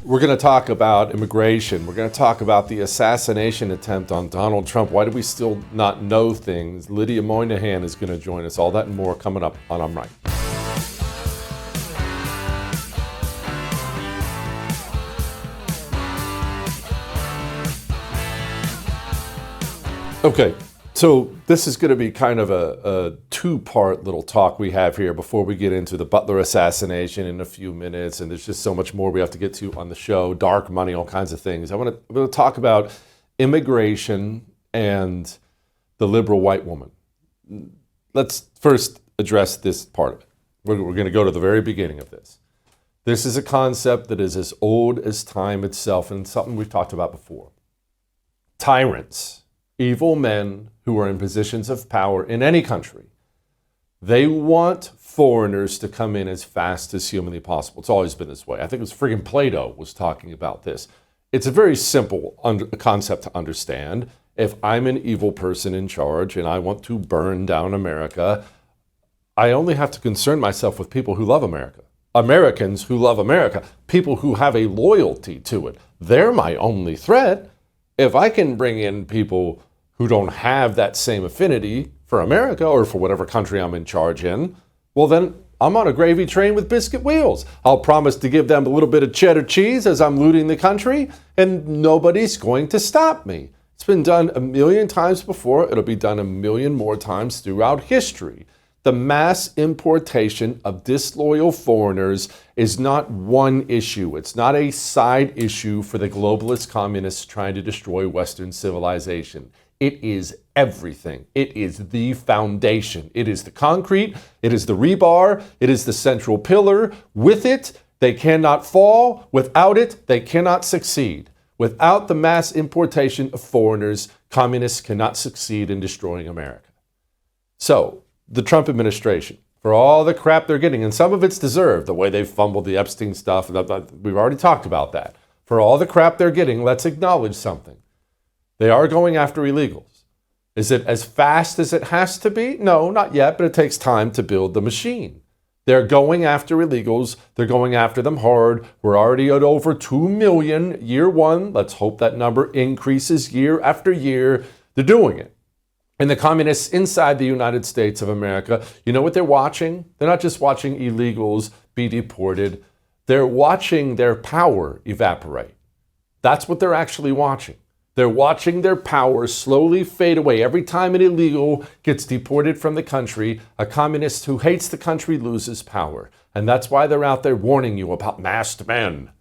We're going to talk about immigration. We're going to talk about the assassination attempt on Donald Trump. Why do we still not know things? Lydia Moynihan is going to join us. All that and more coming up on I'm Right. Okay, so this is going to be kind of a two-part little talk we have here before we get into the Butler assassination in a few minutes, and there's just so much more we have to get to on the show, dark money, all kinds of things. I'm going to talk about immigration and the liberal white woman. Let's first address this part of it. We're going to go to the very beginning of this. This is a concept that is as old as time itself, and something we've talked about before. Tyrants. Evil men who are in positions of power in any country, they want foreigners to come in as fast as humanly possible. It's always been this way. I think it was friggin' Plato was talking about this. It's a very simple concept to understand. If I'm an evil person in charge and I want to burn down America, I only have to concern myself with people who love America. Americans who love America, people who have a loyalty to it. They're my only threat. If I can bring in people who don't have that same affinity for America or for whatever country I'm in charge in, well then I'm on a gravy train with biscuit wheels. I'll promise to give them a little bit of cheddar cheese as I'm looting the country, and nobody's going to stop me. It's been done a million times before. It'll be done a million more times throughout history. The mass importation of disloyal foreigners is not one issue. It's not a side issue for the globalist communists trying to destroy Western civilization. It is everything. It is the foundation. It is the concrete. It is the rebar. It is the central pillar. With it, they cannot fall. Without it, they cannot succeed. Without the mass importation of foreigners, communists cannot succeed in destroying America. So, the Trump administration, for all the crap they're getting, and some of it's deserved, the way they've fumbled the Epstein stuff, we've already talked about that. For all the crap they're getting, let's acknowledge something. They are going after illegals. Is it as fast as it has to be? No, not yet, but it takes time to build the machine. They're going after illegals. They're going after them hard. We're already at over 2 million year one. Let's hope that number increases year after year. They're doing it. And the communists inside the United States of America, you know what they're watching? They're not just watching illegals be deported. They're watching their power evaporate. That's what they're actually watching. They're watching their power slowly fade away. Every time an illegal gets deported from the country, a communist who hates the country loses power. And that's why they're out there warning you about masked men.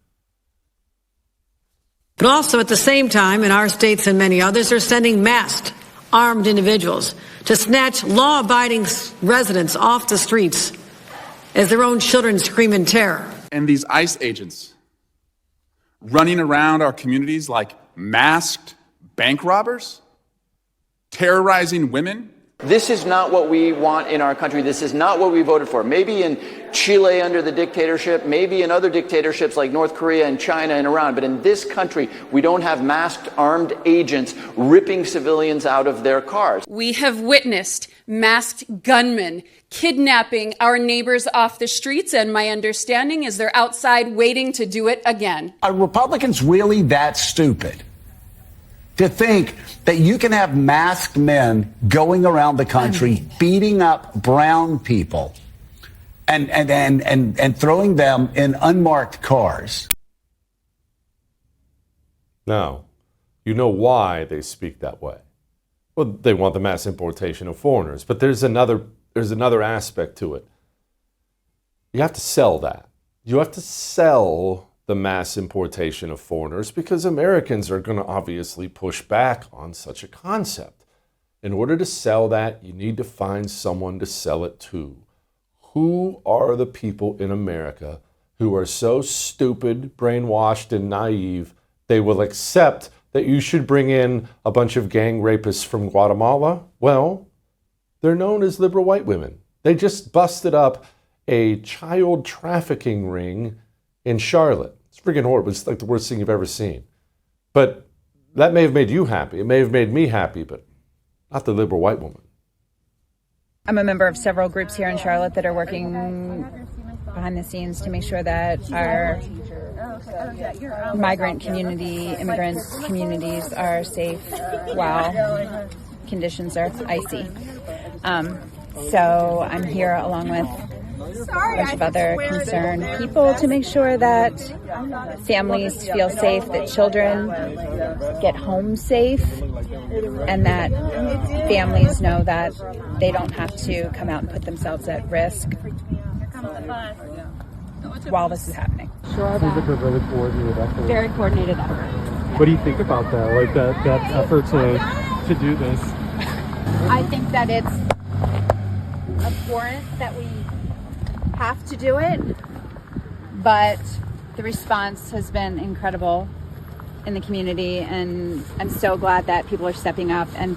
But also at the same time, in our states and many others, they're sending masked, armed individuals to snatch law-abiding residents off the streets as their own children scream in terror. And these ICE agents running around our communities like masked bank robbers, terrorizing women. This is not what we want in our country. This is not what we voted for. Maybe in Chile under the dictatorship, maybe in other dictatorships like North Korea and China and Iran. But in this country, we don't have masked armed agents ripping civilians out of their cars. We have witnessed masked gunmen kidnapping our neighbors off the streets, and my understanding is they're outside waiting to do it again. Are Republicans really that stupid to think that you can have masked men going around the country beating up brown people and throwing them in unmarked cars? Now, you know why they speak that way. Well, they want the mass importation of foreigners, but there's another aspect to it. You have to sell that. You have to sell the mass importation of foreigners because Americans are going to obviously push back on such a concept. In order to sell that, you need to find someone to sell it to. Who are the people in America who are so stupid, brainwashed, and naive they will accept that you should bring in a bunch of gang rapists from Guatemala? Well, they're known as liberal white women. They just busted up a child trafficking ring in Charlotte. It's freaking horrible. It's like the worst thing you've ever seen. But that may have made you happy. It may have made me happy, but not the liberal white woman. I'm a member of several groups here in Charlotte that are working behind the scenes to make sure that our migrant community, immigrant communities are safe while conditions are icy. So I'm here along with a bunch of other concerned people to make sure that families feel safe, that children get home safe, and that families know that they don't have to come out and put themselves at risk while this is happening. Seems like a really coordinated effort. Very coordinated effort. Yeah. What do you think about that? Like that effort to do this? I think that it's abhorrent that we have to do it, but the response has been incredible in the community, and I'm so glad that people are stepping up and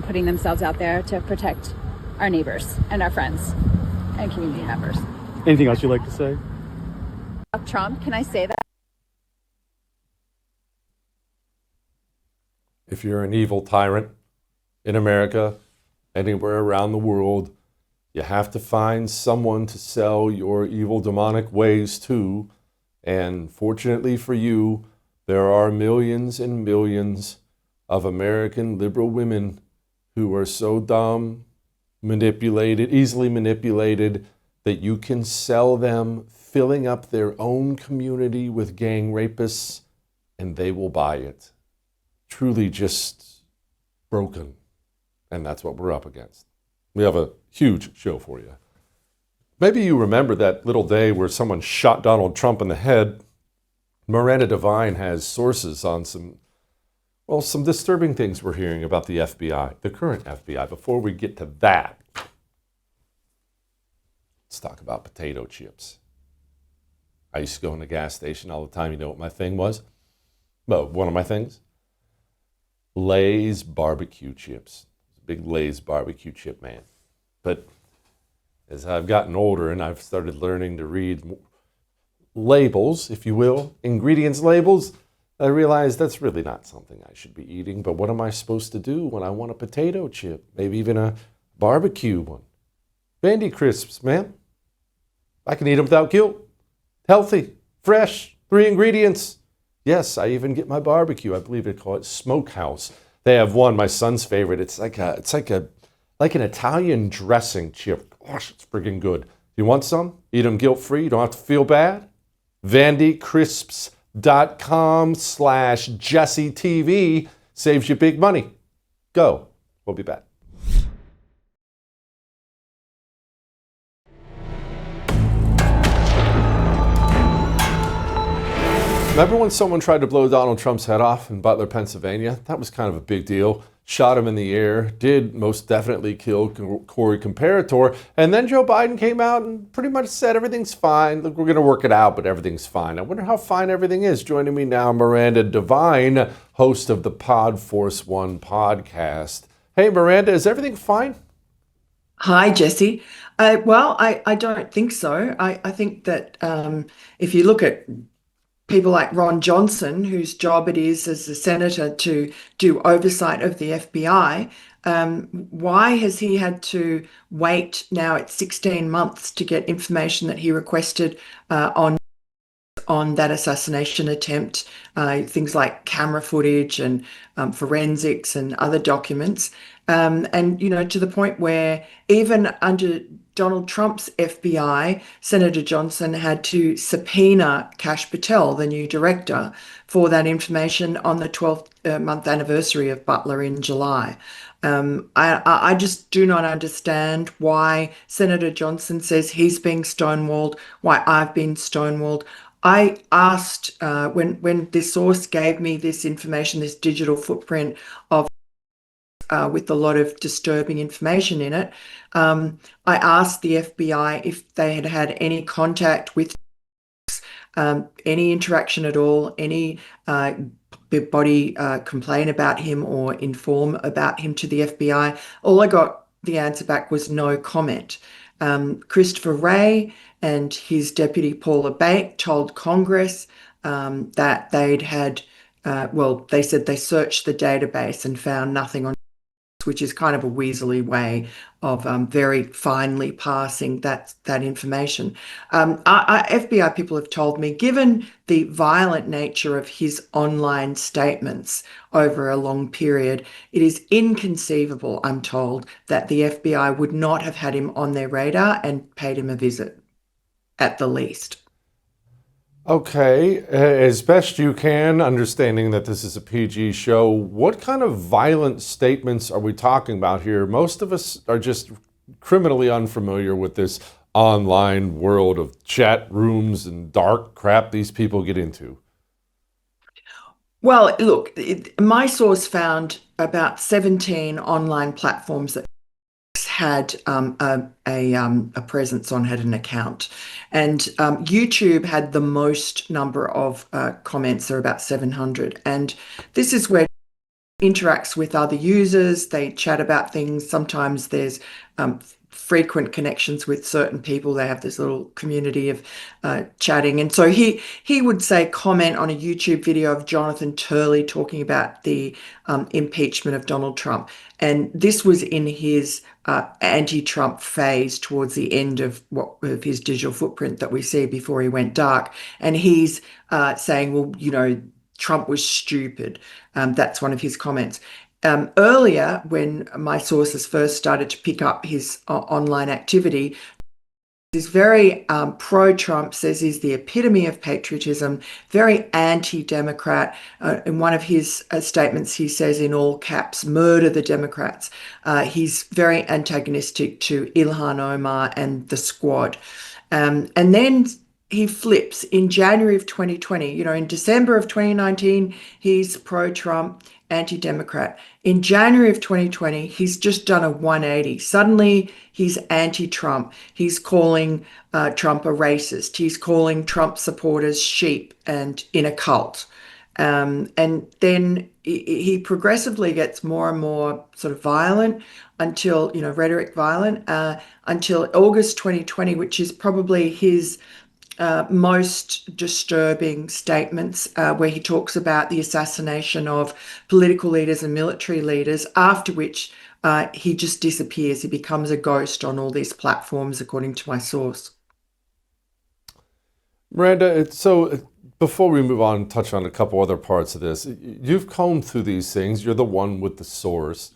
putting themselves out there to protect our neighbors and our friends and community members. Anything else you'd like to say? Trump, can I say that? If you're an evil tyrant in America, anywhere around the world, you have to find someone to sell your evil demonic ways to. And fortunately for you, there are millions and millions of American liberal women who are so dumb, easily manipulated, that you can sell them, filling up their own community with gang rapists, and they will buy it. Truly just broken. And that's what we're up against. We have a huge show for you. Maybe you remember that little day where someone shot Donald Trump in the head. Miranda Devine has sources on some disturbing things we're hearing about the FBI, the current FBI. Before we get to that, let's talk about potato chips. I used to go in the gas station all the time. You know what my thing was? Well, one of my things? Lay's barbecue chips. Big Lay's barbecue chip man. But as I've gotten older and I've started learning to read labels, if you will, ingredients labels, I realized that's really not something I should be eating. But what am I supposed to do when I want a potato chip? Maybe even a barbecue one. Bandy crisps, man. I can eat them without guilt. Healthy, fresh, 3 ingredients. Yes, I even get my barbecue. I believe they call it Smokehouse. They have one, my son's favorite. It's like an Italian dressing chip. Gosh, it's friggin' good. You want some? Eat them guilt-free. You don't have to feel bad. VandyCrisps.com/JesseTV saves you big money. Go. We'll be back. Remember when someone tried to blow Donald Trump's head off in Butler, Pennsylvania? That was kind of a big deal. Shot him in the ear, did most definitely kill Corey Comparator. And then Joe Biden came out and pretty much said everything's fine. Look, we're going to work it out, but everything's fine. I wonder how fine everything is. Joining me now, Miranda Devine, host of the Pod Force One podcast. Hey, Miranda, is everything fine? Hi, Jesse. I don't think so. I think that if you look at people like Ron Johnson, whose job it is as a senator to do oversight of the FBI, why has he had to wait now at 16 months to get information that he requested on that assassination attempt, things like camera footage and forensics and other documents, and to the point where even under Donald Trump's FBI, Senator Johnson had to subpoena Kash Patel, the new director, for that information on the 12th month anniversary of Butler in July. I just do not understand why Senator Johnson says he's being stonewalled, why I've been stonewalled. I asked when this source gave me this information, this digital footprint of with a lot of disturbing information in it. I asked the FBI if they had had any contact with any interaction at all, any body complain about him or inform about him to the FBI. All I got the answer back was no comment. Christopher Wray and his deputy Paula Bate told Congress that they'd had, they said they searched the database and found nothing on which is kind of a weaselly way of very finely passing that information. FBI people have told me, given the violent nature of his online statements over a long period, it is inconceivable, I'm told, that the FBI would not have had him on their radar and paid him a visit, at the least. Okay, as best you can, understanding that this is a PG show, what kind of violent statements are we talking about here? Most of us are just criminally unfamiliar with this online world of chat rooms and dark crap these people get into. Well, look, my source found about 17 online platforms that had a presence on, had an account, and YouTube had the most number of comments. There are about 700, and this is where interacts with other users. They chat about things. Sometimes there's frequent connections with certain people. They have this little community of chatting. And so he would say, comment on a YouTube video of Jonathan Turley talking about the impeachment of Donald Trump. And this was in his anti-Trump phase towards the end of his digital footprint that we see before he went dark. And he's saying, well, you know, Trump was stupid. That's one of his comments. Earlier, when my sources first started to pick up his online activity, he's very pro-Trump, says he's the epitome of patriotism, very anti-Democrat. In one of his statements, he says in all caps, murder the Democrats. He's very antagonistic to Ilhan Omar and the squad. And then he flips in January of 2020. You know, in December of 2019, he's pro-Trump, anti-Democrat. In January of 2020, he's just done a 180. Suddenly, he's anti-Trump. He's calling Trump a racist. He's calling Trump supporters sheep and in a cult. And then he progressively gets more and more sort of violent until, you know, rhetoric violent, until August 2020, which is probably his most disturbing statements, where he talks about the assassination of political leaders and military leaders, after which he just disappears. He becomes a ghost on all these platforms, according to my source. Miranda, so before we move on, touch on a couple other parts of this. You've combed through these things. You're the one with the source.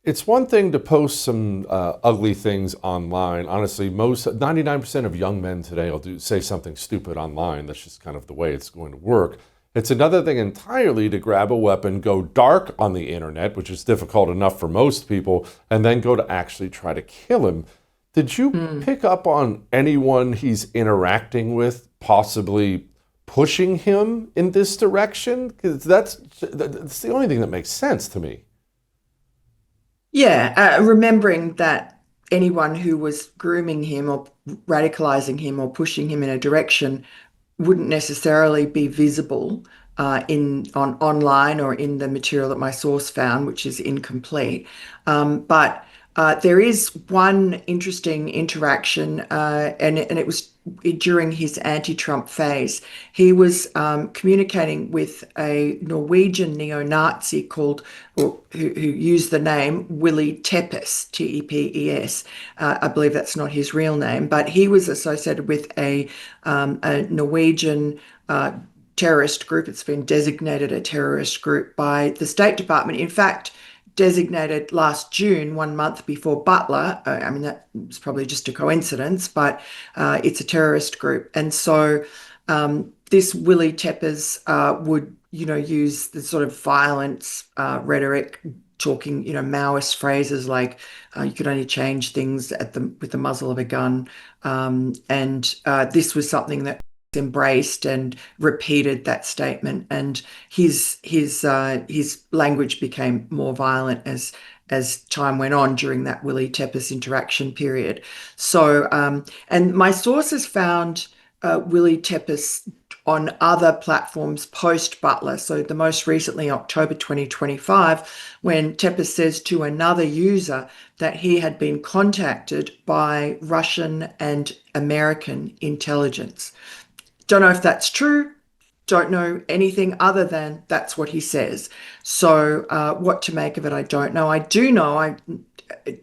It's one thing to post some ugly things online. Honestly, 99% of young men today will say something stupid online. That's just kind of the way it's going to work. It's another thing entirely to grab a weapon, go dark on the internet, which is difficult enough for most people, and then go to actually try to kill him. Did you pick up on anyone he's interacting with possibly pushing him in this direction? Because that's the only thing that makes sense to me. Yeah, remembering that anyone who was grooming him or radicalizing him or pushing him in a direction wouldn't necessarily be visible online or in the material that my source found, which is incomplete. But there is one interesting interaction, and it was during his anti-Trump phase. He was communicating with a Norwegian neo-Nazi who used the name Willie Tepes, T-E-P-E-S. I believe that's not his real name, but he was associated with a Norwegian terrorist group. It's been designated a terrorist group by the State Department. In fact, designated last June, 1 month before Butler. I mean, that was probably just a coincidence, but it's a terrorist group. And so this Willie Tepes would, use the sort of violence rhetoric, talking, Maoist phrases like you could only change things with the muzzle of a gun. And this was something that embraced and repeated that statement, and his language became more violent as time went on during that Willie Tepes interaction period. So and my sources found Willie Tepes on other platforms post Butler. So the most recently, October 2025, when Tepes says to another user that he had been contacted by Russian and American intelligence. Don't know if that's true. don't know anything other than that's what he says. So what to make of it, I don't know. I do know, I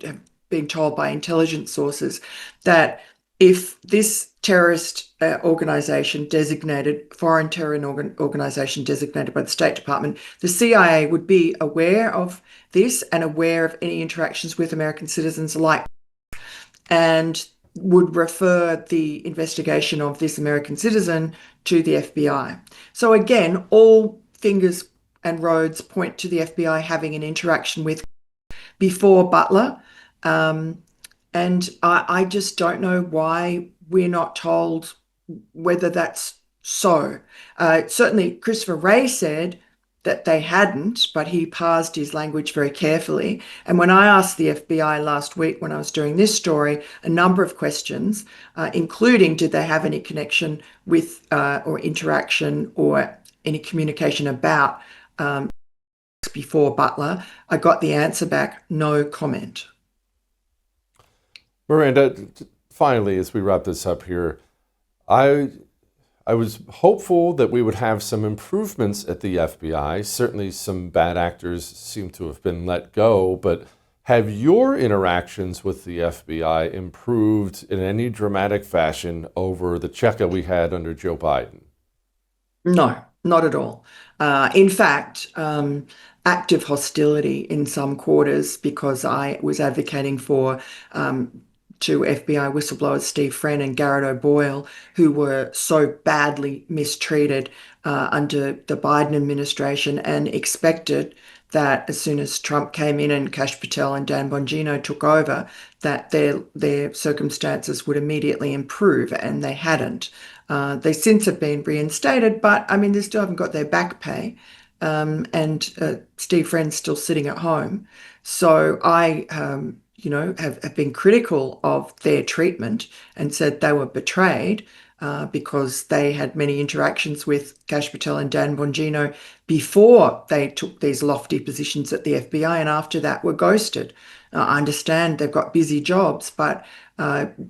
have been told by intelligence sources that if this terrorist organization designated, foreign terror organization designated by the State Department, the CIA would be aware of this and aware of any interactions with American citizens alike, and would refer the investigation of this American citizen to the FBI. So again, all fingers and roads point to the FBI having an interaction with before Butler. And I just don't know why we're not told whether that's so. Certainly, Christopher Wray said that they hadn't, but he parsed his language very carefully. And when I asked the FBI last week, when I was doing this story, a number of questions, including did they have any connection with or interaction or any communication about before Butler, I got the answer back, no comment. Miranda, finally, as we wrap this up here, I was hopeful that we would have some improvements at the FBI. Certainly some bad actors seem to have been let go, but have your interactions with the FBI improved in any dramatic fashion over the checka we had under Joe Biden? No, not at all. In fact, active hostility in some quarters because I was advocating for to FBI whistleblowers Steve Friend and Garrett O'Boyle, who were so badly mistreated under the Biden administration, and expected that as soon as Trump came in and Kash Patel and Dan Bongino took over, that their circumstances would immediately improve, and they hadn't. They since have been reinstated, but I mean, they still haven't got their back pay. And Steve Friend's still sitting at home. So I, have been critical of their treatment and said they were betrayed because they had many interactions with Kash Patel and Dan Bongino before they took these lofty positions at the FBI, and after that were ghosted. I understand they've got busy jobs, but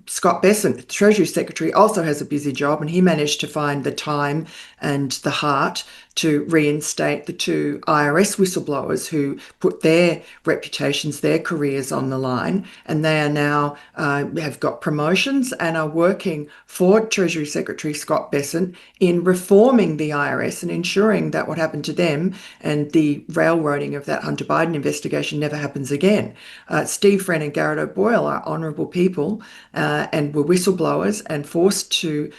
Scott Bessent, Treasury Secretary, also has a busy job, and he managed to find the time and the heart to reinstate the two IRS whistleblowers who put their reputations, their careers on the line, and they are now have got promotions and are working for Treasury Secretary Scott Bessent in reforming the IRS and ensuring that what happened to them and the railroading of that Hunter Biden investigation never happens again. Steve Friend and Garrett O'Boyle are honourable people and were whistleblowers and forced to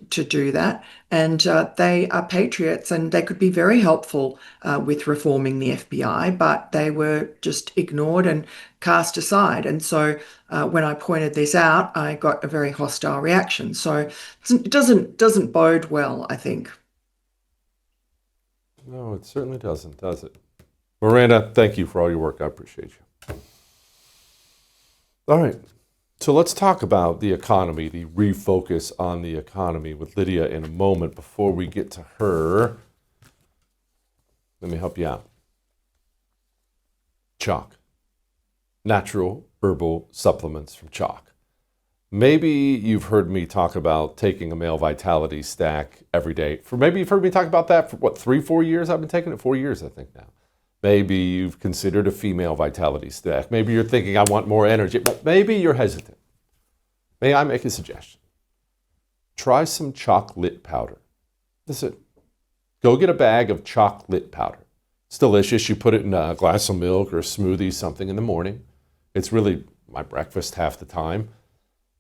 do that. And they are patriots, and they could be very helpful with reforming the FBI, but they were just ignored and cast aside. And so when I pointed this out, I got a very hostile reaction. So it doesn't bode well, I think. No, it certainly doesn't, does it? Miranda, thank you for all your work. I appreciate you. All right. So let's talk about the economy, the refocus on the economy with Lydia in a moment. Before we get to her, let me help you out. Chalk. Natural herbal supplements from Chalk. Maybe you've heard me talk about taking a male vitality stack every day. Maybe you've heard me talk about that for 3-4 years? I've been taking it 4 years, I think now. Maybe you've considered a female vitality stack. Maybe you're thinking, I want more energy. But maybe you're hesitant. May I make a suggestion? Try some chocolate powder. Listen, go get a bag of chocolate powder. It's delicious. You put it in a glass of milk or a smoothie, something in the morning. It's really my breakfast half the time.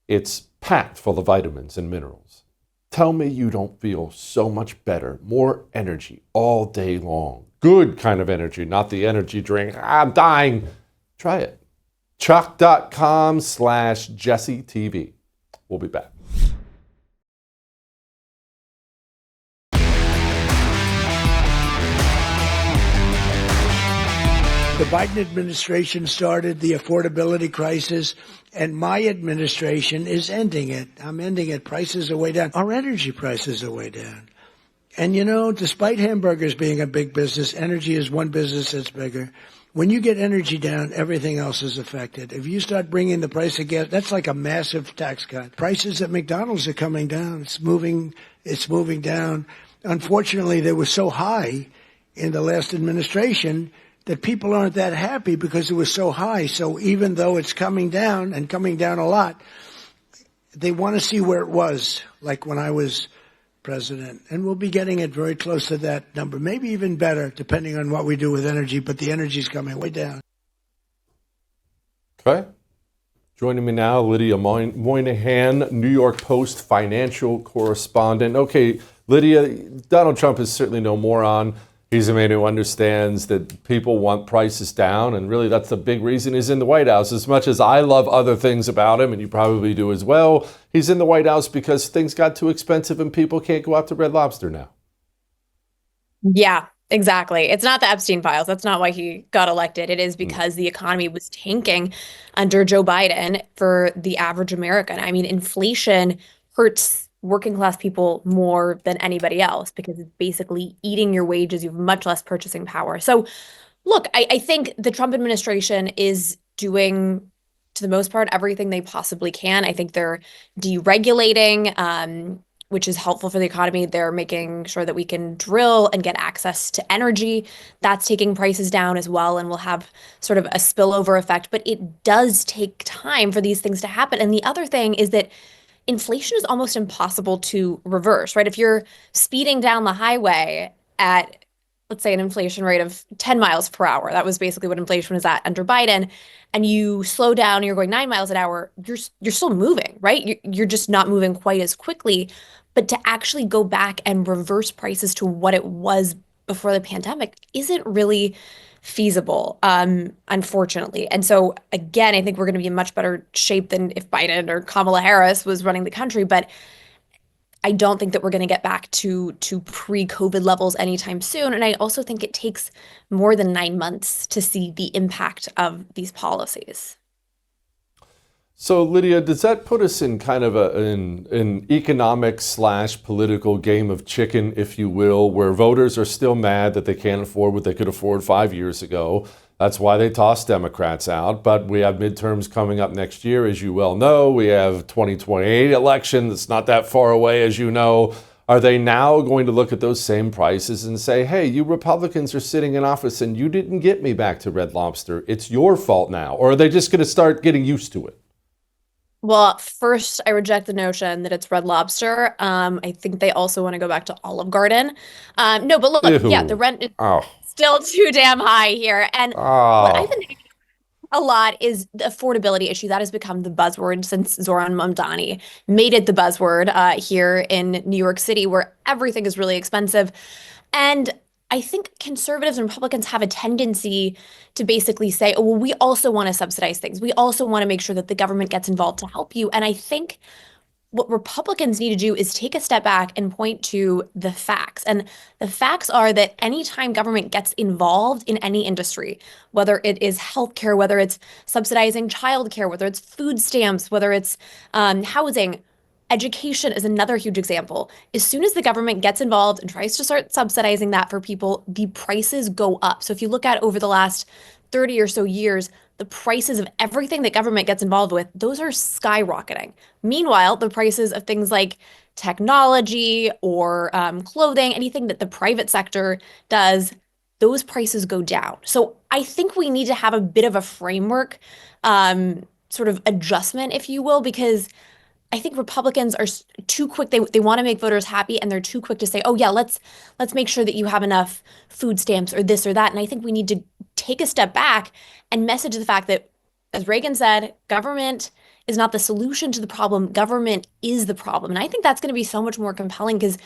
It's packed full of vitamins and minerals. Tell me you don't feel so much better, more energy all day long. Good kind of energy, not the energy drink. I'm dying. Try it. Chalk.com/JesseTV. We'll be back. The Biden administration started the affordability crisis, and my administration is ending it. I'm ending it. Prices are way down. Our energy prices are way down. And despite hamburgers being a big business, energy is one business that's bigger. When you get energy down, everything else is affected. If you start bringing the price of gas, that's like a massive tax cut. Prices at McDonald's are coming down. It's moving down. Unfortunately, they were so high in the last administration that people aren't that happy because it was so high. So even though it's coming down and coming down a lot, they want to see where it was, like when I was president. And we'll be getting it very close to that number, maybe even better, depending on what we do with energy. But the energy's coming way down. Okay. Joining me now, Lydia Moynihan, New York Post financial correspondent. Okay, Lydia, Donald Trump is certainly no moron. He's a man who understands that people want prices down, and really that's the big reason he's in the White House. As much as I love other things about him, and you probably do as well, he's in the White House because things got too expensive and people can't go out to Red Lobster now. Yeah, exactly. It's not the Epstein files. That's not why he got elected. It is because the economy was tanking under Joe Biden for the average American. I mean, inflation hurts working class people more than anybody else because it's basically eating your wages. You have much less purchasing power. So look, I think the Trump administration is doing, to the most part, everything they possibly can. I think they're deregulating, which is helpful for the economy. They're making sure that we can drill and get access to energy. That's taking prices down as well and will have sort of a spillover effect. But it does take time for these things to happen. And the other thing is that inflation is almost impossible to reverse, right? If you're speeding down the highway at, let's say, an inflation rate of 10 miles per hour, that was basically what inflation was at under Biden, and you slow down, you're going 9 miles an hour, you're still moving, right? You're just not moving quite as quickly. But to actually go back and reverse prices to what it was before the pandemic isn't really feasible, unfortunately. And so, again, I think we're going to be in much better shape than if Biden or Kamala Harris was running the country. But I don't think that we're going to get back to pre-COVID levels anytime soon. And I also think it takes more than 9 months to see the impact of these policies. So, Lydia, does that put us in kind of an economic / political game of chicken, if you will, where voters are still mad that they can't afford what they could afford 5 years ago? That's why they tossed Democrats out. But we have midterms coming up next year, as you well know. We have 2028 election that's not that far away, as you know. Are they now going to look at those same prices and say, hey, you Republicans are sitting in office and you didn't get me back to Red Lobster. It's your fault now. Or are they just going to start getting used to it? Well, first, I reject the notion that it's Red Lobster. I think they also want to go back to Olive Garden. No, but look, yeah, the rent is still too damn high here. And what I've been thinking a lot is the affordability issue. That has become the buzzword since Zoran Mamdani made it the buzzword here in New York City, where everything is really expensive. And I think conservatives and Republicans have a tendency to basically say, oh, well, we also want to subsidize things. We also want to make sure that the government gets involved to help you. And I think what Republicans need to do is take a step back and point to the facts. And the facts are that anytime government gets involved in any industry, whether it is healthcare, whether it's subsidizing childcare, whether it's food stamps, whether it's housing, education is another huge example. As soon as the government gets involved and tries to start subsidizing that for people, the prices go up. So if you look at over the last 30 or so years, the prices of everything that government gets involved with, those are skyrocketing. Meanwhile, the prices of things like technology or clothing, anything that the private sector does, those prices go down. So I think we need to have a bit of a framework, sort of adjustment, if you will, because I think Republicans are too quick. They want to make voters happy, and they're too quick to say, oh, yeah, let's make sure that you have enough food stamps or this or that. And I think we need to take a step back and message the fact that, as Reagan said, government is not the solution to the problem. Government is the problem. And I think that's going to be so much more compelling because,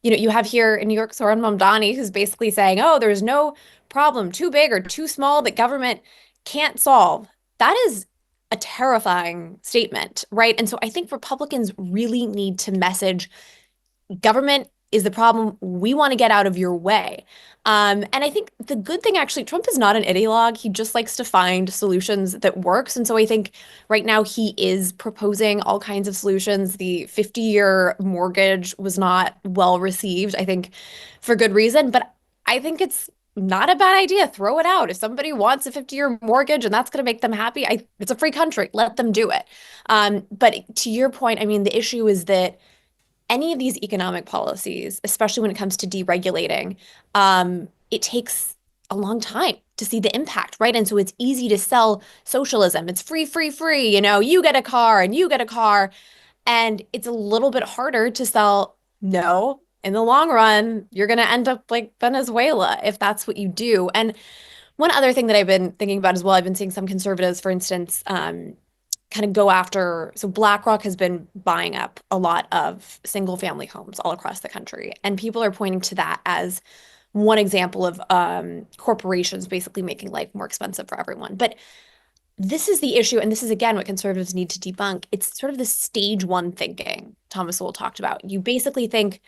you know, you have here in New York, Zoran Mamdani, who's basically saying, oh, there's no problem too big or too small that government can't solve. That is a terrifying statement, right? And so I think Republicans really need to message government is the problem. We want to get out of your way. And I think the good thing, actually, Trump is not an ideologue. He just likes to find solutions that works. And so I think right now he is proposing all kinds of solutions. The 50-year mortgage was not well received, I think, for good reason. But I think it's not a bad idea. Throw it out. If somebody wants a 50-year mortgage and that's going to make them happy, it's a free country. Let them do it. But to your point, I mean, the issue is that any of these economic policies, especially when it comes to deregulating, it takes a long time to see the impact, right? And so it's easy to sell socialism. It's free, free, free. You get a car and you get a car. And it's a little bit harder to sell, no, in the long run, you're going to end up like Venezuela if that's what you do. And one other thing that I've been thinking about as well, I've been seeing some conservatives, for instance, kind of go after. So BlackRock has been buying up a lot of single family homes all across the country. And people are pointing to that as one example of corporations basically making life more expensive for everyone. But this is the issue, and this is, again, what conservatives need to debunk. It's sort of the stage one thinking Thomas Sowell talked about. You basically think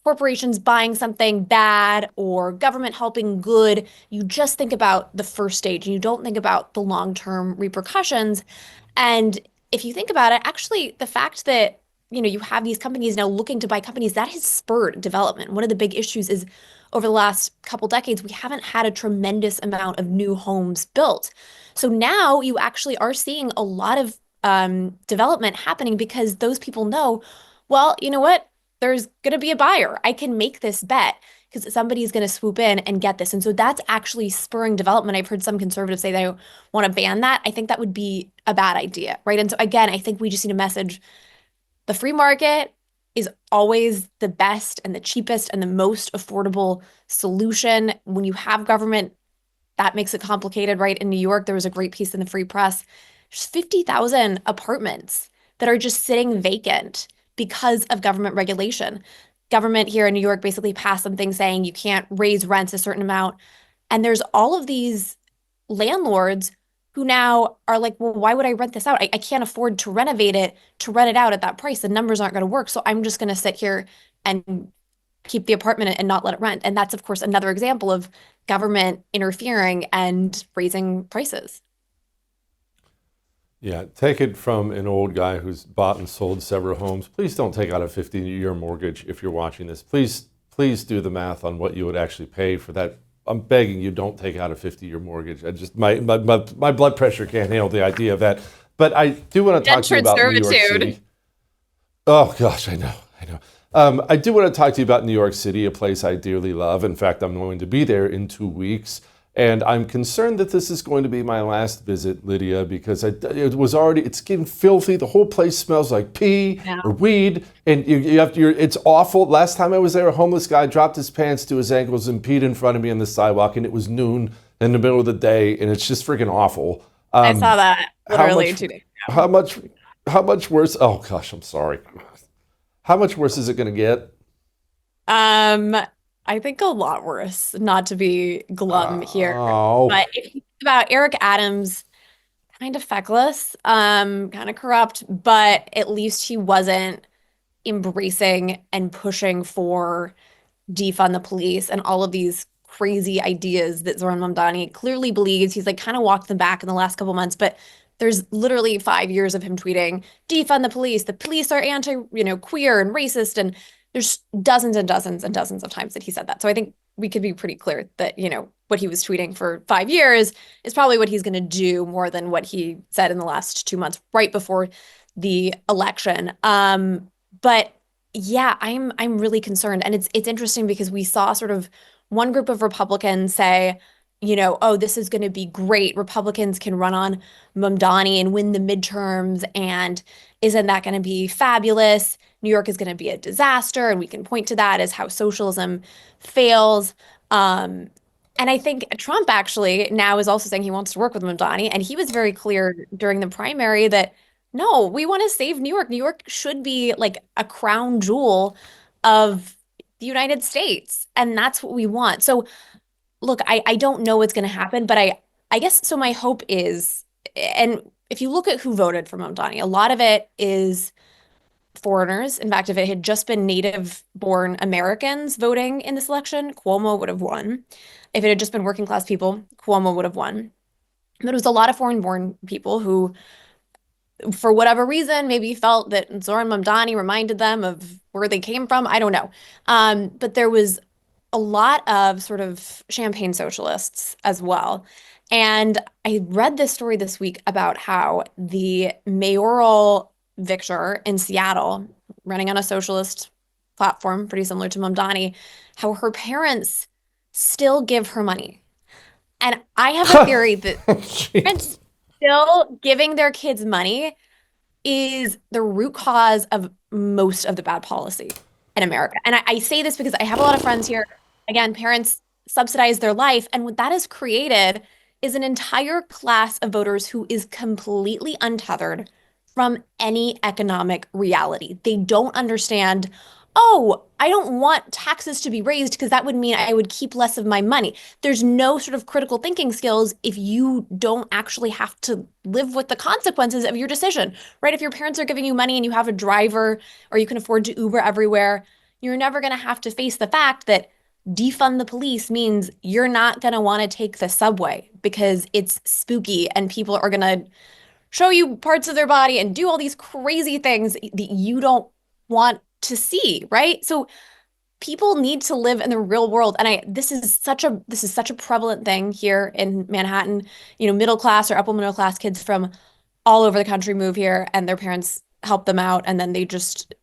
corporations buying something bad or government helping good. You just think about the first stage, and you don't think about the long-term repercussions. And if you think about it, actually, the fact that you have these companies now looking to buy companies, that has spurred development. One of the big issues is over the last couple decades, we haven't had a tremendous amount of new homes built. So now you actually are seeing a lot of development happening because those people know, well, you know what? There's going to be a buyer. I can make this bet because somebody's going to swoop in and get this. And so that's actually spurring development. I've heard some conservatives say they want to ban that. I think that would be a bad idea, right? And so again, I think we just need a message. The free market is always the best and the cheapest and the most affordable solution. When you have government, that makes it complicated, right? In New York, there was a great piece in the Free Press. There's 50,000 apartments that are just sitting vacant because of government regulation. Government here in New York basically passed something saying you can't raise rents a certain amount. And there's all of these landlords who now are like, well, why would I rent this out? I can't afford to renovate it, to rent it out at that price. The numbers aren't going to work. So I'm just going to sit here and keep the apartment and not let it rent. And that's, of course, another example of government interfering and raising prices. Yeah, take it from an old guy who's bought and sold several homes. Please don't take out a 50-year mortgage if you're watching this. Please do the math on what you would actually pay for that. I'm begging you, don't take out a 50-year mortgage. I just my blood pressure can't handle the idea of that. But I do want to talk to you about New York City. Oh gosh, I know. I do want to talk to you about New York City, a place I dearly love. In fact, I'm going to be there in 2 weeks. And I'm concerned that this is going to be my last visit, Lydia, because it's getting filthy. The whole place smells like pee or weed, and it's awful. Last time I was there, a homeless guy dropped his pants to his ankles and peed in front of me on the sidewalk, and it was noon in the middle of the day, and it's just freaking awful. I saw that literally 2 days ago. How much worse? Oh gosh, I'm sorry. How much worse is it going to get? I think a lot worse, not to be glum here. Oh. But if you think about Eric Adams, kind of feckless, kind of corrupt, but at least he wasn't embracing and pushing for defund the police and all of these crazy ideas that Zoran Mamdani clearly believes. He's like kind of walked them back in the last couple months, but there's literally 5 years of him tweeting, defund the police. The police are queer and racist, and there's dozens and dozens and dozens of times that he said that. So I think we could be pretty clear that, what he was tweeting for 5 years is probably what he's going to do more than what he said in the last 2 months right before the election. But yeah, I'm really concerned. And it's interesting because we saw sort of one group of Republicans say, oh, this is going to be great. Republicans can run on Mamdani and win the midterms. And isn't that going to be fabulous? New York is going to be a disaster. And we can point to that as how socialism fails. And I think Trump actually now is also saying he wants to work with Mamdani. And he was very clear during the primary that, no, we want to save New York. New York should be like a crown jewel of the United States. And that's what we want. So look, I don't know what's going to happen, but I guess, so my hope is, and if you look at who voted for Mamdani, a lot of it is foreigners. In fact, if it had just been native-born Americans voting in this election, Cuomo would have won. If it had just been working-class people, Cuomo would have won. But it was a lot of foreign-born people who, for whatever reason, maybe felt that Zoran Mamdani reminded them of where they came from. I don't know. But there was a lot of sort of champagne socialists as well. And I read this story this week about how the mayoral victor in Seattle, running on a socialist platform, pretty similar to Mamdani, how her parents still give her money. And I have a theory that parents still giving their kids money is the root cause of most of the bad policy in America. And I say this because I have a lot of friends here. Again, parents subsidize their life. And what that has created is an entire class of voters who is completely untethered from any economic reality. They don't understand, oh, I don't want taxes to be raised because that would mean I would keep less of my money. There's no sort of critical thinking skills if you don't actually have to live with the consequences of your decision, right? If your parents are giving you money and you have a driver or you can afford to Uber everywhere, you're never going to have to face the fact that defund the police means you're not going to want to take the subway because it's spooky and people are going to show you parts of their body and do all these crazy things that you don't want to see, right? So people need to live in the real world. And this is such a prevalent thing here in Manhattan. Middle class or upper middle class kids from all over the country move here and their parents help them out. And then they just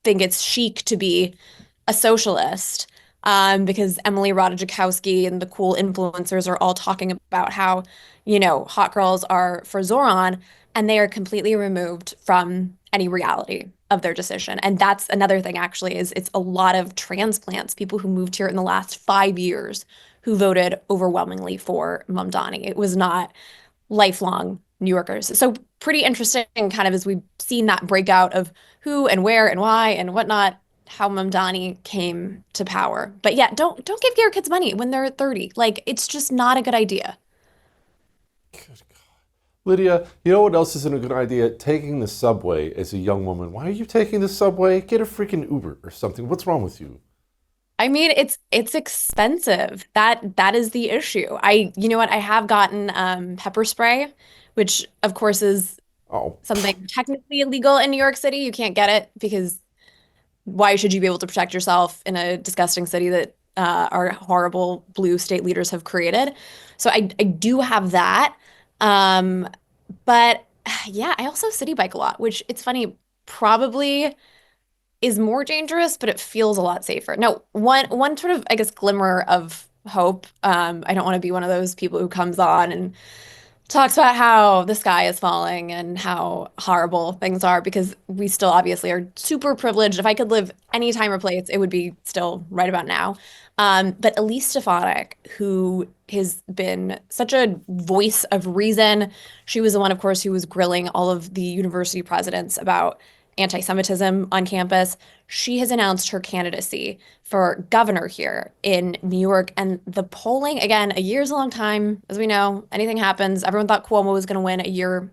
think it's chic to be a socialist. Because Emily Ratajkowski and the cool influencers are all talking about how, hot girls are for Zoran, and they are completely removed from any reality of their decision. And that's another thing, actually, is it's a lot of transplants, people who moved here in the last 5 years who voted overwhelmingly for Mamdani. It was not lifelong New Yorkers. So pretty interesting, kind of as we've seen that breakout of who and where and why and whatnot, how Mamdani came to power. But yeah, don't give your kids money when they're 30. Like, it's just not a good idea. Good God. Lydia, you know what else isn't a good idea? Taking the subway as a young woman. Why are you taking the subway? Get a freaking Uber or something. What's wrong with you? I mean, it's expensive. That is the issue. You know what? I have gotten pepper spray, which of course is something technically illegal in New York City. You can't get it because why should you be able to protect yourself in a disgusting city that our horrible blue state leaders have created? So I do have that. But yeah, I also city bike a lot, which it's funny, probably is more dangerous, but it feels a lot safer. No, one sort of, I guess, glimmer of hope. I don't want to be one of those people who comes on and talks about how the sky is falling and how horrible things are, because we still obviously are super privileged. If I could live any time or place, it would be still right about now. But Elise Stefanik, who has been such a voice of reason, she was the one, of course, who was grilling all of the university presidents about anti-Semitism on campus. She has announced her candidacy for governor here in New York. And the polling, again, a year's a long time, as we know, anything happens. Everyone thought Cuomo was going to win a year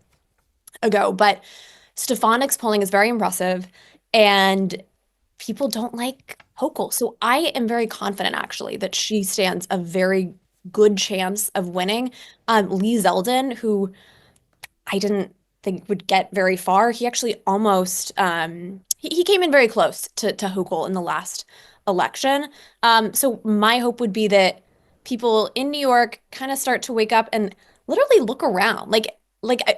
ago, but Stefanik's polling is very impressive and people don't like Hochul. So I am very confident, actually, that she stands a very good chance of winning. Lee Zeldin, who I didn't think would get very far. He actually almost he came in very close to Hochul in the last election. So my hope would be that people in New York kind of start to wake up and literally look around. Like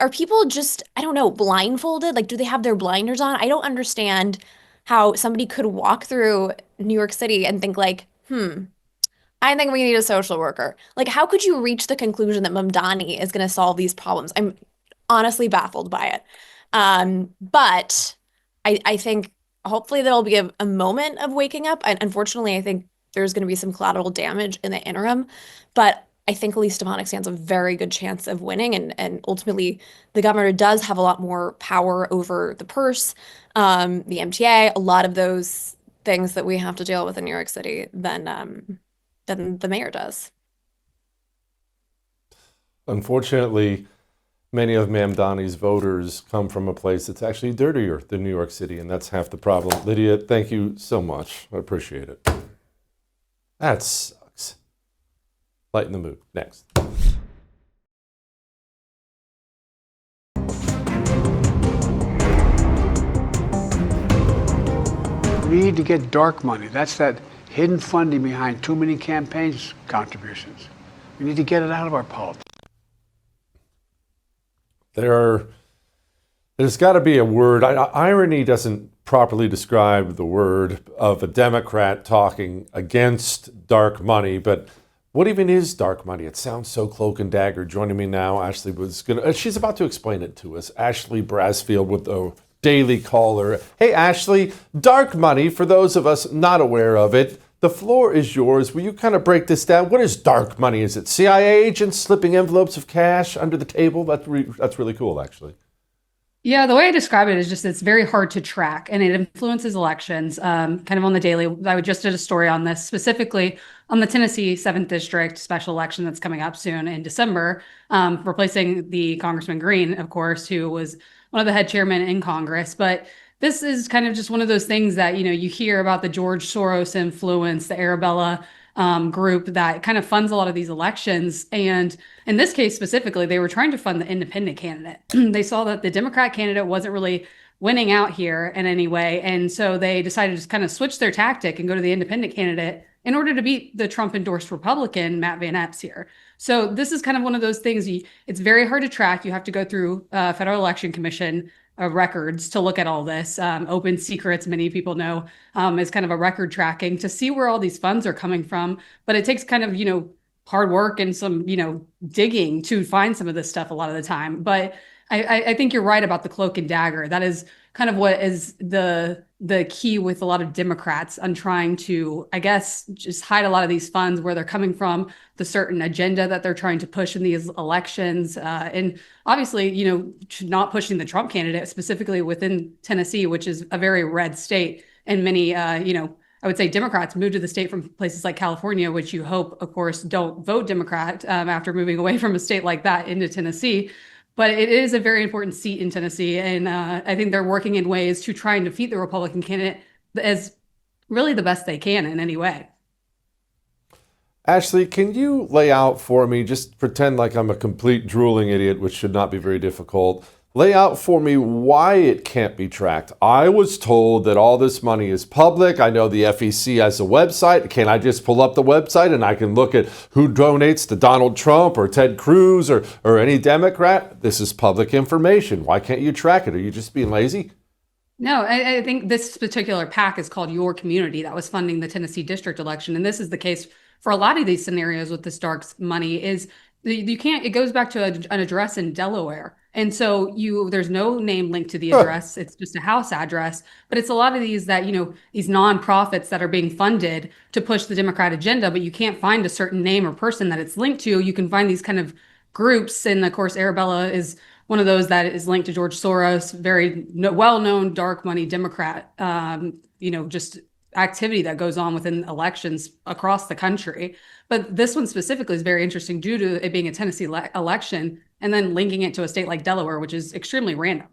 are people just, I don't know, blindfolded? Like, do they have their blinders on? I don't understand how somebody could walk through New York City and think like, I think we need a social worker. Like, how could you reach the conclusion that Mamdani is going to solve these problems? I'm honestly baffled by it. But I think hopefully there'll be a moment of waking up. And unfortunately, I think there's going to be some collateral damage in the interim. But I think Elise Stefanik stands a very good chance of winning. And ultimately, the governor does have a lot more power over the purse, the MTA, a lot of those things that we have to deal with in New York City than the mayor does. Unfortunately, many of Mamdani's voters come from a place that's actually dirtier than New York City, and that's half the problem. Lydia, thank you so much. I appreciate it. That sucks. Lighten the mood. Next. We need to get dark money. That's that hidden funding behind too many campaigns contributions. We need to get it out of our politics. There's got to be a word. Irony doesn't properly describe the word of a Democrat talking against dark money, but what even is dark money? It sounds so cloak and dagger. Joining me now, she's about to explain it to us. Ashley Brasfield with the Daily Caller. Hey, Ashley, dark money, for those of us not aware of it, the floor is yours. Will you kind of break this down? What is dark money? Is it CIA agents slipping envelopes of cash under the table? That's really cool, actually. Yeah, the way I describe it is just it's very hard to track and it influences elections kind of on the daily. I just did a story on this specifically on the Tennessee 7th District special election that's coming up soon in December, replacing the Congressman Green, of course, who was one of the head chairmen in Congress. But this is kind of just one of those things that, you hear about the George Soros influence, the Arabella group that kind of funds a lot of these elections. And in this case specifically, they were trying to fund the independent candidate. They saw that the Democrat candidate wasn't really winning out here in any way. And so they decided to just kind of switch their tactic and go to the independent candidate in order to beat the Trump endorsed Republican, Matt Van Epps here. So this is kind of one of those things. It's very hard to track. You have to go through Federal Election Commission records to look at all this. Open secrets, many people know, is kind of a record tracking to see where all these funds are coming from. But it takes kind of, hard work and some, digging to find some of this stuff a lot of the time. But I think you're right about the cloak and dagger. That is kind of what is the key with a lot of Democrats on trying to, I guess, just hide a lot of these funds, where they're coming from, the certain agenda that they're trying to push in these elections. And obviously, not pushing the Trump candidate, specifically within Tennessee, which is a very red state. And many, I would say Democrats moved to the state from places like California, which you hope, of course, don't vote Democrat after moving away from a state like that into Tennessee. But it is a very important seat in Tennessee. And I think they're working in ways to try and defeat the Republican candidate as really the best they can in any way. Ashley, can you lay out for me, just pretend like I'm a complete drooling idiot, which should not be very difficult. Lay out for me why it can't be tracked. I was told that all this money is public. I know the FEC has a website. Can I just pull up the website and I can look at who donates to Donald Trump or Ted Cruz or any Democrat? This is public information. Why can't you track it? Are you just being lazy? No, I think this particular PAC is called Your Community that was funding the Tennessee district election. And this is the case for a lot of these scenarios with this dark money is you can't, it goes back to an address in Delaware. And so there's no name linked to the address. It's just a house address. But it's a lot of these that, these nonprofits that are being funded to push the Democrat agenda, but you can't find a certain name or person that it's linked to. You can find these kind of groups. And of course, Arabella is one of those that is linked to George Soros, very well-known dark money Democrat, just activity that goes on within elections across the country. But this one specifically is very interesting due to it being a Tennessee election and then linking it to a state like Delaware, which is extremely random.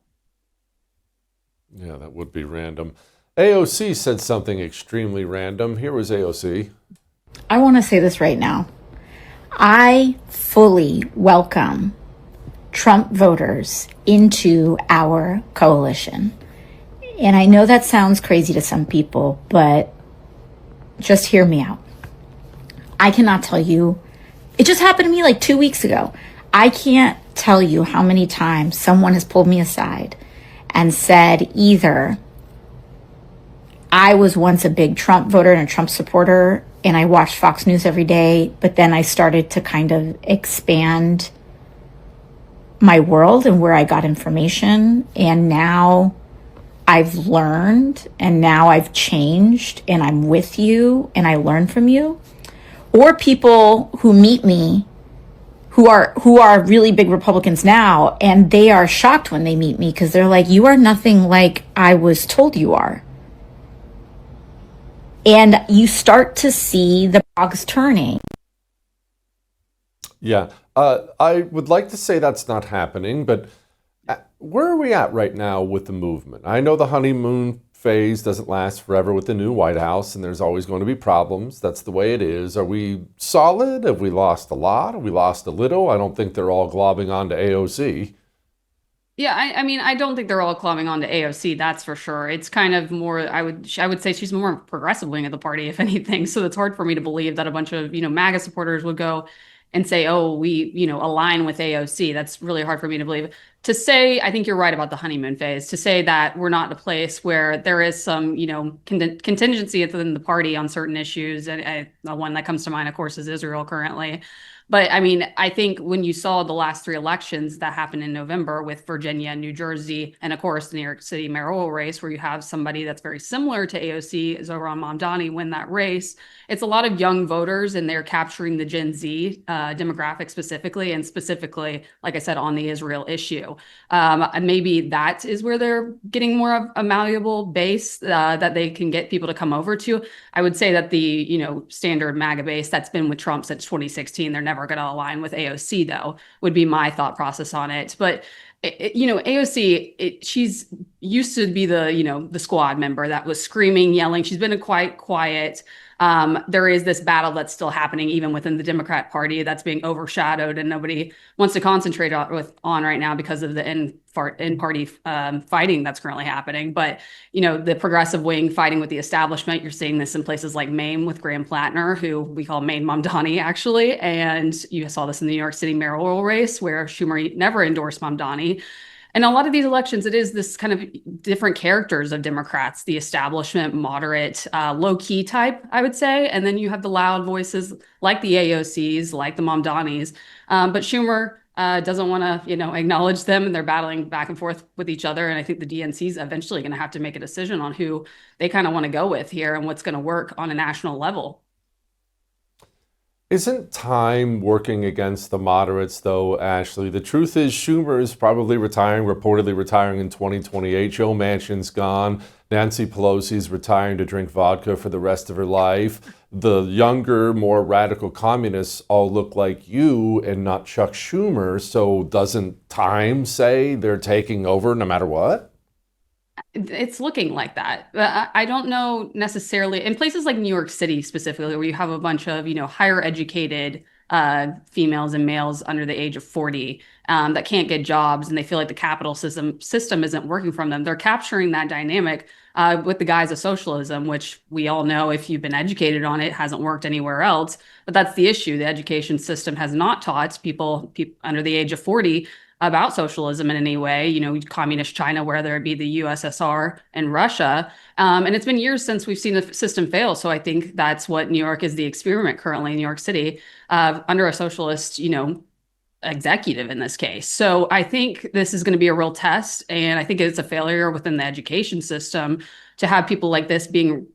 Yeah, that would be random. AOC said something extremely random. Here was AOC. I want to say this right now. I fully welcome Trump voters into our coalition. And I know that sounds crazy to some people, but just hear me out. I cannot tell you, it just happened to me like 2 weeks ago. I can't tell you how many times someone has pulled me aside and said either I was once a big Trump voter and a Trump supporter and I watched Fox News every day, but then I started to kind of expand my world and where I got information, and now I've learned and now I've changed and I'm with you and I learn from you. Or people who meet me who are really big Republicans now, and they are shocked when they meet me because they're like, you are nothing like I was told you are. And you start to see the cogs turning. Yeah, I would like to say that's not happening, but where are we at right now with the movement? I know the honeymoon phase doesn't last forever with the new White House, and there's always going to be problems. That's the way it is. Are we solid? Have we lost a lot? Have we lost a little? I don't think they're all globbing onto AOC. Yeah, I mean, I don't think they're all clubbing onto AOC, that's for sure. It's kind of more, I would say she's more progressive wing of the party, if anything. So it's hard for me to believe that a bunch of, MAGA supporters would go and say, oh, we, align with AOC. That's really hard for me to believe. to say, I think you're right about the honeymoon phase, to say that we're not in a place where there is some, contingency within the party on certain issues. And the one that comes to mind, of course, is Israel currently. But I mean, I think when you saw the last 3 elections that happened in November with Virginia and New Jersey, and of course, the New York City mayoral race, where you have somebody that's very similar to AOC, Zohran Mamdani, win that race, it's a lot of young voters, and they're capturing the Gen Z demographic specifically, and specifically, like I said, on the Israel issue. Maybe that is where they're getting more of a malleable base that they can get people to come over to. I would say that the, standard MAGA base that's been with Trump since 2016, they're never going to align with AOC, though, would be my thought process on it. But AOC, she's used to be the squad member that was screaming, yelling. She's been quite quiet. There is this battle that's still happening even within the Democrat Party that's being overshadowed, and nobody wants to concentrate on right now because of the in-party fighting that's currently happening. But, the progressive wing fighting with the establishment, you're seeing this in places like Maine with Graham Plattner, who we call Maine Mamdani, actually. And you saw this in the New York City mayoral race where Schumer never endorsed Mamdani. And a lot of these elections, it is this kind of different characters of Democrats, the establishment, moderate, low-key type, I would say. And then you have the loud voices like the AOCs, like the Mamdanis. But Schumer doesn't want to, acknowledge them, and they're battling back and forth with each other. And I think the DNC is eventually going to have to make a decision on who they kind of want to go with here and what's going to work on a national level. Isn't time working against the moderates, though, Ashley? The truth is Schumer is probably reportedly retiring in 2028. Joe Manchin's gone. Nancy Pelosi's retiring to drink vodka for the rest of her life. The younger, more radical communists all look like you and not Chuck Schumer. So doesn't time say they're taking over no matter what? It's looking like that. I don't know necessarily in places like New York City specifically, where you have a bunch of, higher educated females and males under the age of 40 that can't get jobs, and they feel like the capital system isn't working from them. They're capturing that dynamic with the guise of socialism, which we all know, if you've been educated on it, hasn't worked anywhere else. But that's the issue. The education system has not taught people under the age of 40 about socialism in any way, communist China, whether it be the USSR and Russia. And it's been years since we've seen the system fail. So I think that's what New York is, the experiment currently in New York City under a socialist, executive in this case. So I think this is going to be a real test. And I think it's a failure within the education system to have people like this being,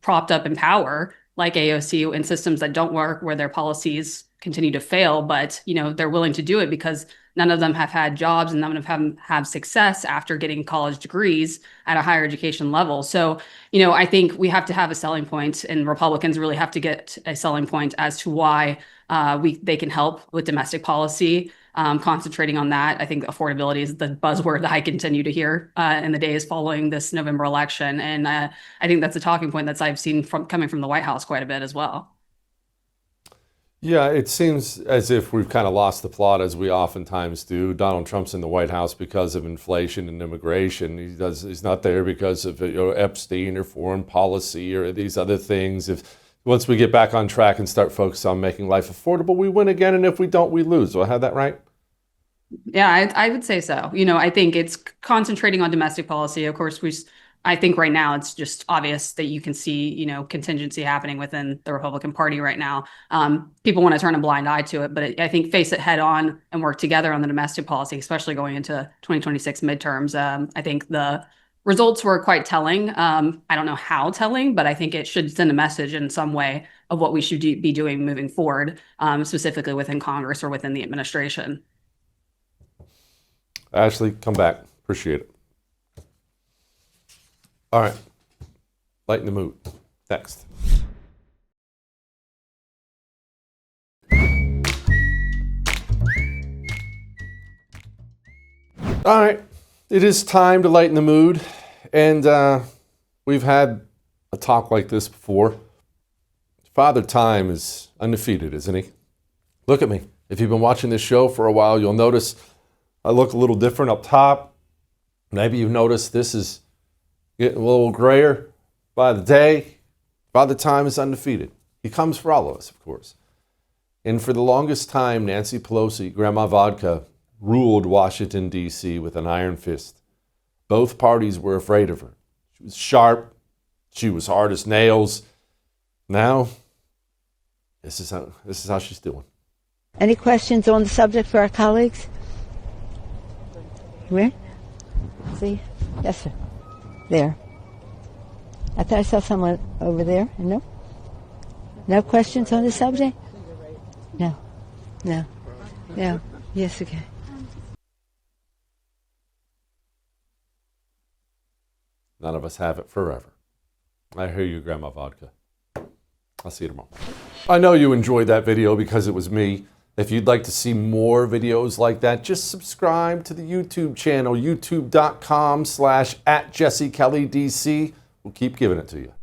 propped up in power, like AOC, in systems that don't work, where their policies continue to fail. But, they're willing to do it because none of them have had jobs, and none of them have success after getting college degrees at a higher education level. So, I think we have to have a selling point, and Republicans really have to get a selling point as to why they can help with domestic policy, concentrating on that. I think affordability is the buzzword that I continue to hear in the days following this November election. And I think that's a talking point that I've seen coming from the White House quite a bit as well. Yeah, it seems as if we've kind of lost the plot, as we oftentimes do. Donald Trump's in the White House because of inflation and immigration. He's not there because of Epstein or foreign policy or these other things. Once we get back on track and start focusing on making life affordable, we win again, and if we don't, we lose. Do I have that right? Yeah, I would say so. I think it's concentrating on domestic policy. Of course, I think right now it's just obvious that you can see, contingency happening within the Republican Party right now. People want to turn a blind eye to it, but I think face it head on and work together on the domestic policy, especially going into 2026 midterms. I think the results were quite telling. I don't know how telling, but I think it should send a message in some way of what we should be doing moving forward, specifically within Congress or within the administration. Ashley, come back. Appreciate it. All right, lighten the mood. Next. All right, it is time to lighten the mood. And we've had a talk like this before. Father Time is undefeated, isn't he? Look at me. If you've been watching this show for a while, you'll notice I look a little different up top. Maybe you've noticed this is getting a little grayer by the day. Father Time is undefeated. He comes for all of us, of course. And for the longest time, Nancy Pelosi, Grandma Vodka, ruled Washington, D.C. with an iron fist. Both parties were afraid of her. She was sharp. She was hard as nails. Now, this is how she's doing. Any questions on the subject for our colleagues? Where? See? Yes, sir. There. I thought I saw someone over there. No? No questions on the subject? No. No. No. Yes, okay. None of us have it forever. I hear you, Grandma Vodka. I'll see you tomorrow. I know you enjoyed that video because it was me. If you'd like to see more videos like that, just subscribe to the YouTube channel, youtube.com/@JesseKellyDC. We'll keep giving it to you.